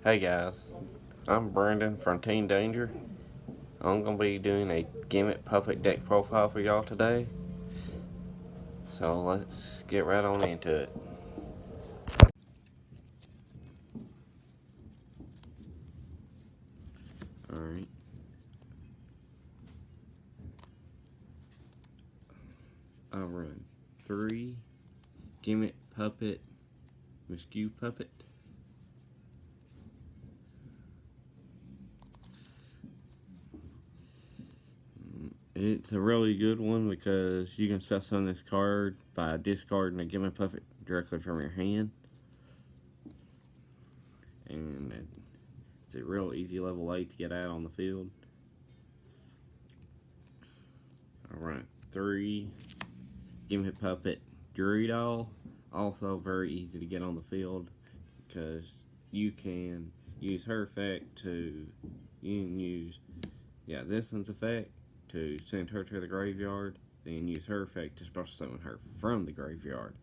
Hey guys, I'm Brandon from TeamDanger. I'm going to be doing a Gimmick Puppet deck profile for y'all today. So let's get right on into it. Alright. I'll run 3 Gimmick Puppet, Musketeer Puppet. It's a really good one because you can special on this card by discarding a Gimmick Puppet directly from your hand. And it's a real easy level 8 to get out on the field. I'll run 3 Gimmick Puppet Dreary doll. Also very easy to get on the field because you can use her effect to, you can use, this one's effect to send her to the graveyard, then use her effect to special summon her from the graveyard,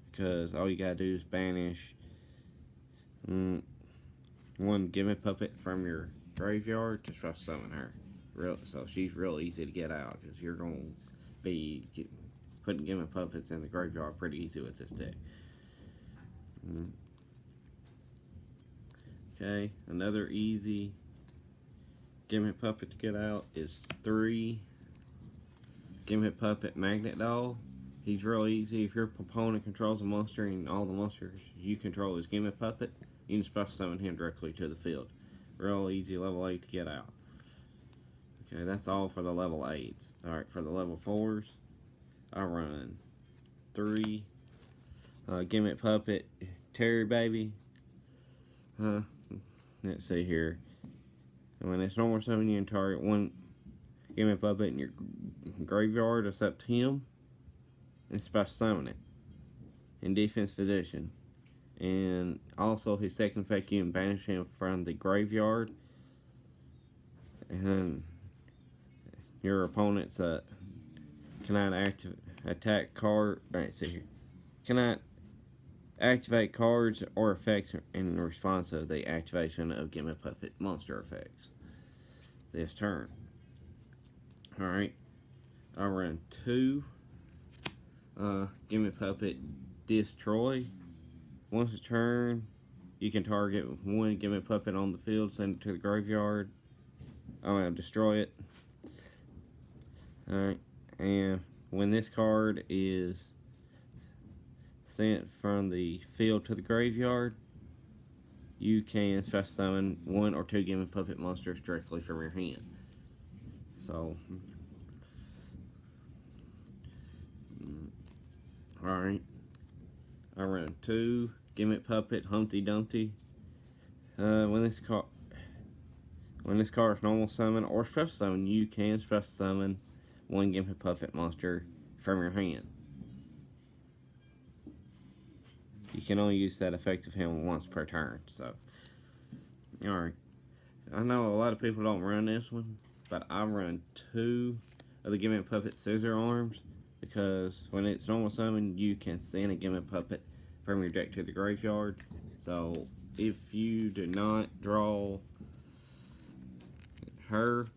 because all you gotta do is banish one Gimmick Puppet from your graveyard to special summon her. So she's real easy to get out because you're gonna be putting Gimmick Puppets in the graveyard pretty easy with this deck. Okay, another easy Gimmick Puppet to get out is 3 Gimmick Puppet Magnet Doll. He's real easy. If your opponent controls a monster and all the monsters you control is Gimmick Puppet, you can special summon him directly to the field. Real easy level 8 to get out. Okay, that's all for the level 8s. Alright, for the level 4s, I run 3 Gimmick Puppet Terry Baby. Let's see here. When it's normal summon, you can target one Gimmick Puppet in your graveyard except him and special summon it in defense position. And also his second effect, you can banish him from the graveyard. And your opponent's cannot attack card. Let's see here. Cannot activate cards or effects in response to the activation of Gimmick Puppet monster effects this turn. Alright, I'll run 2 Gimmick Puppet Destroy. Once a turn, you can target one Gimmick Puppet on the field, send it to the graveyard. I'm going to destroy it. Alright, and when this card is sent from the field to the graveyard, you can special summon 1 or 2 Gimmick Puppet monsters directly from your hand. So, alright, I run 2 Gimmick Puppet Humpty Dumpty. When this card is normal summon or special summon, you can special summon 1 Gimmick Puppet monster from your hand. You can only use that effect of him once per turn. So, alright. I know a lot of people don't run this one, but I run 2 of the Gimmick Puppet Scissor arms because when it's normal summon, you can send a Gimmick Puppet from your deck to the graveyard. So, if you do not draw her,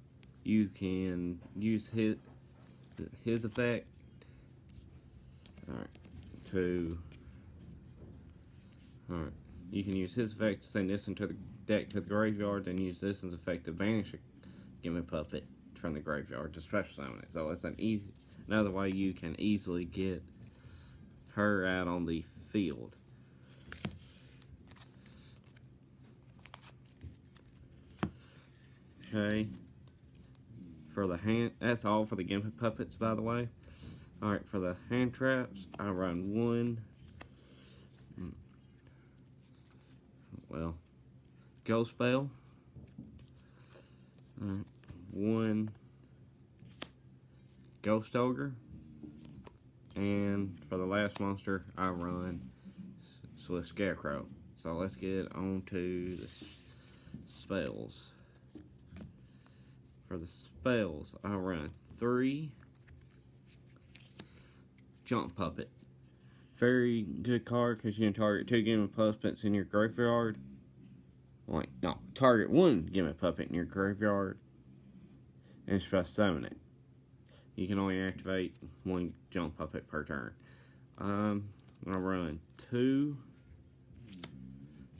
you can use his effect you can use his effect to send this into the deck to the graveyard, then use this as effect to banish a Gimmick Puppet from the graveyard to special summon it. So it's another way you can easily get her out on the field. Okay. For the hand, that's all for the Gimmick Puppets, by the way. Alright, for the hand traps, I run 1 Ghost Belle. 1 Ghost Ogre. And for the last monster, I run Scarecrow. So let's get on to the spells. For the spells, I run 3 Jump Puppet. Very good card because you can target 2 Gimmick Puppets in your graveyard. Like no, target one Gimmick Puppet in your graveyard and special summon it. You can only activate one jump puppet per turn. I'm gonna run 2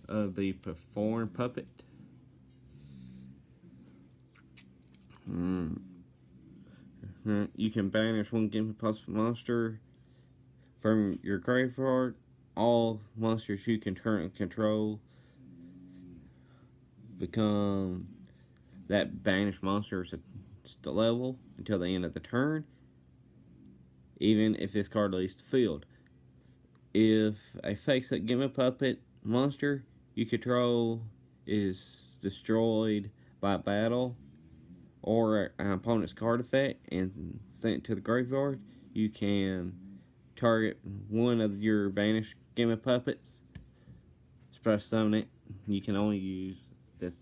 of the Perform Puppet. You can banish one Gimmick Puppet monster from your graveyard. All monsters you can currently control become that banished monster's level until the end of the turn, even if this card leaves the field. If a face-up Gimmick Puppet monster you control is destroyed by battle or an opponent's card effect and sent to the graveyard, you can target one of your banished Gimmick Puppets, special summon it. You can only use this.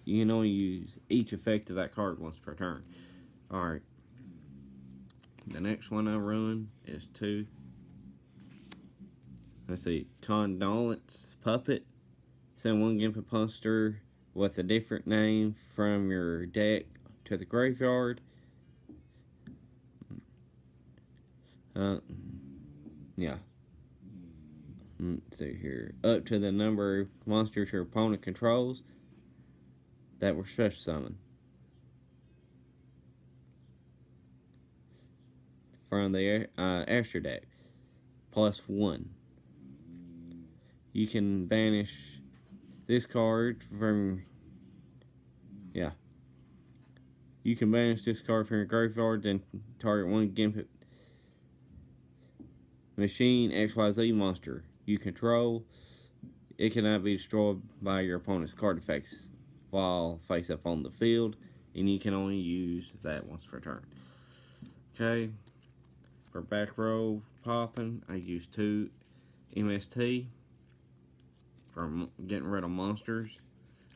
You can only use each effect of that card once per turn. Alright. The next one I run is 2. Let's see. Condolence Puppet. Send one Gimmick Monster with a different name from your deck to the graveyard. Yeah. Let's see here. Up to the number of monsters your opponent controls that were special summoned from the extra deck, +1. You can banish this card from, you can banish this card from your graveyard, then target one Gimmick Machine XYZ monster you control. It cannot be destroyed by your opponent's card effects while face up on the field, and you can only use that once per turn. Okay, for back row popping, I use 2 MST. For getting rid of monsters,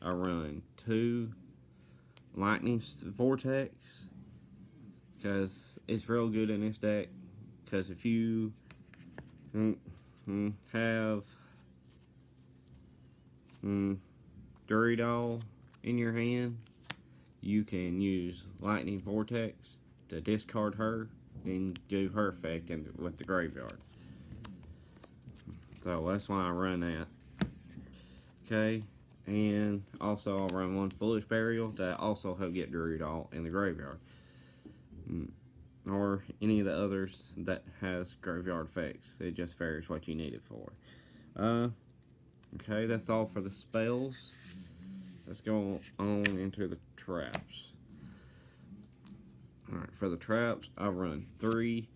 I run 2 Lightning Vortex, because it's real good in this deck. Because if you have Dreary in your hand, you can use Lightning Vortex to discard her and do her effect with the graveyard. So that's why I run that. Okay, and also I'll run 1 Foolish Burial to also help get Dreary in the graveyard. Or any of the others that has graveyard effects. It just varies what you need it for. Okay, that's all for the spells. Let's go on into the traps. Alright, for the traps, I run 3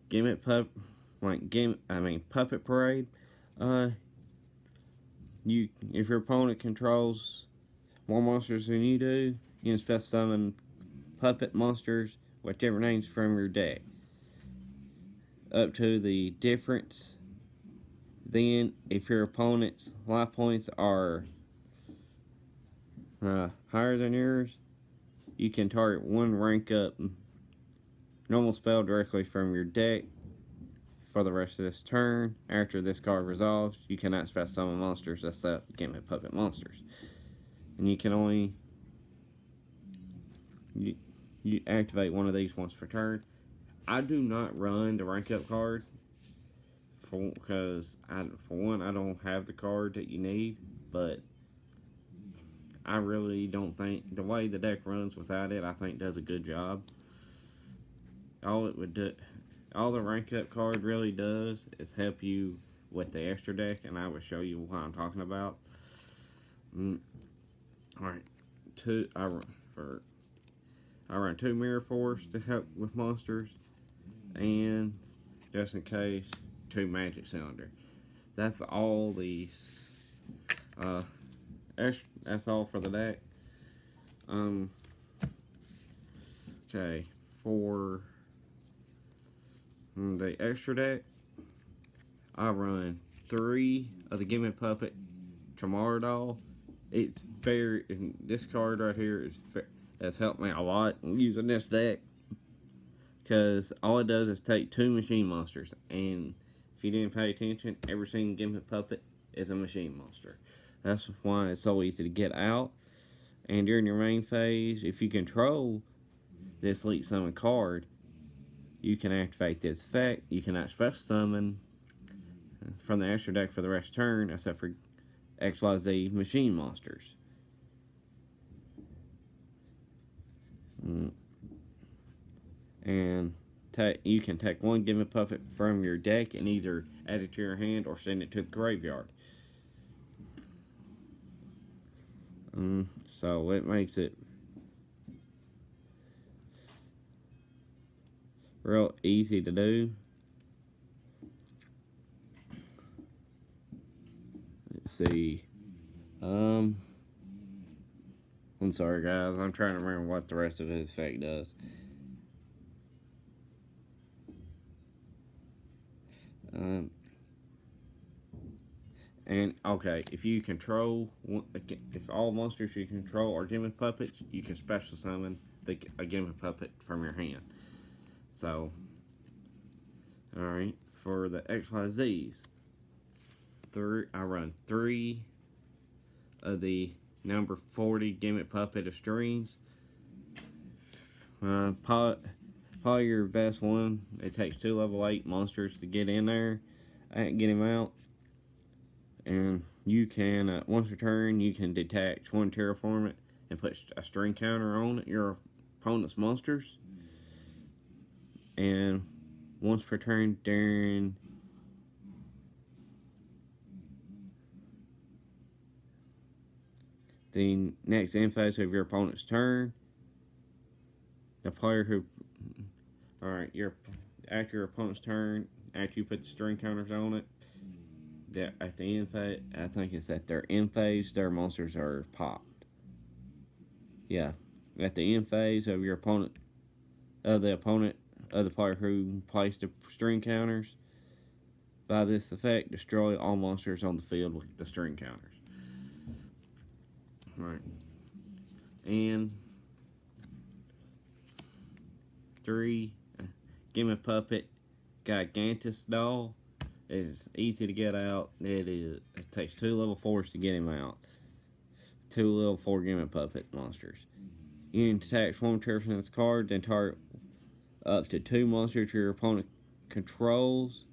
Gimmick Puppet, Puppet Parade. If your opponent controls more monsters than you do, you can special summon puppet monsters with different names from your deck. Up to the difference. Then, if your opponent's life points are higher than yours, you can target 1 rank up normal spell directly from your deck for the rest of this turn. After this card resolves, you cannot special summon monsters except Gimmick Puppet monsters. And you can only you activate one of these once per turn. I do not run the rank up card because for one, I don't have the card that you need, but I really don't think the way the deck runs without it, I think does a good job. All the rank up card really does is help you with the extra deck, and I will show you what I'm talking about. Alright, I run 2 Mirror Force to help with monsters, and just in case, 2 Magic Cylinder. That's all that's all for the deck. Okay, for the extra deck, I run 3 of the Gimmick Puppet Chimera. It's this card right here has helped me a lot using this deck, because all it does is take 2 machine monsters, and if you didn't pay attention, every single Gimmick Puppet is a machine monster. That's why it's so easy to get out. And during your main phase, if you control this Elite Summon card, you can activate this effect. You cannot special summon from the extra deck for the rest of the turn, except for XYZ machine monsters. And you can take one Gimmick Puppet from your deck and either add it to your hand or send it to the graveyard. So it makes it real easy to do. Let's see. I'm sorry guys, I'm trying to remember what the rest of his effect does. And okay, if you control, if all monsters you control are Gimmick Puppets, you can special summon a Gimmick Puppet from your hand. So, alright, for the XYZs, I run 3 of the number 40 Gimmick Puppet of streams. Probably your best one. It takes 2 level 8 monsters to get in there and get him out. And you can, once per turn, you can detach 1 terraform it and put a string counter on it, your opponent's monsters. And once per turn during the next end phase of your opponent's turn, the player who, alright, after your opponent's turn, after you put the string counters on it, at the end phase, I think it's at their end phase, their monsters are popped. Yeah, at the end phase of your opponent, of the player who placed the string counters, by this effect, destroy all monsters on the field with the string counters. Right. And 3 Gimmick Puppet Gigantes doll. It's easy to get out. It takes 2 level 4s to get him out. 2 level 4 Gimmick Puppet monsters. You can attach 1 terror from this card, then target up to 2 monsters your opponent controls.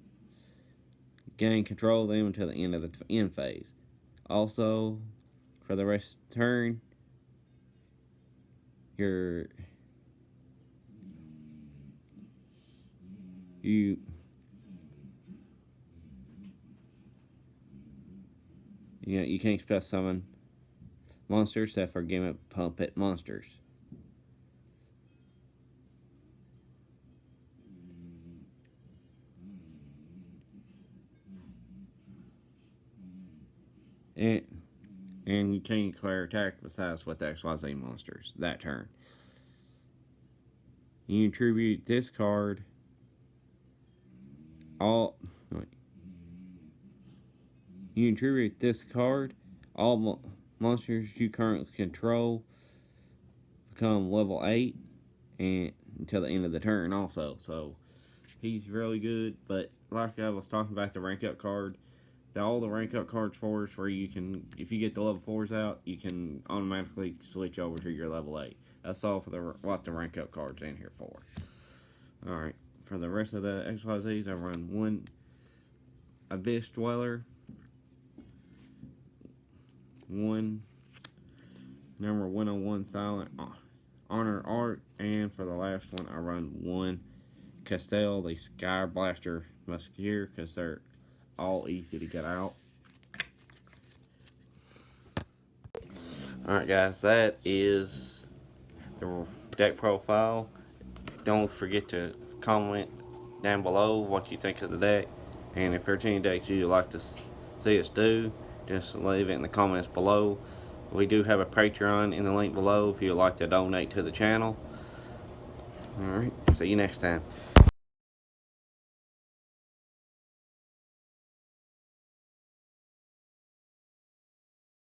Gain control of them until the end of the end phase. Also, for the rest of the turn, you can't special summon monsters except for Gimmick Puppet monsters. And you can't declare attack besides with XYZ monsters that turn. You attribute this card all monsters you currently control become level 8 and until the end of the turn also. So he's really good, but like I was talking about the rank up card, all the rank up cards for us where you can, if you get the level 4s out, you can automatically switch over to your level 8. That's all for what the rank up cards in here for. Alright, for the rest of the XYZs, I run 1 Abyss Dweller, 1 number 101 Silent Honor Art, and for the last one, I run 1 Castel, the Skyblaster Musketeer, because they're all easy to get out. Alright guys, that is the deck profile. Don't forget to comment down below what you think of the deck, and if there's any decks you'd like to see us do, just leave it in the comments below. We do have a Patreon in the link below if you'd like to donate to the channel. Alright, see you next time.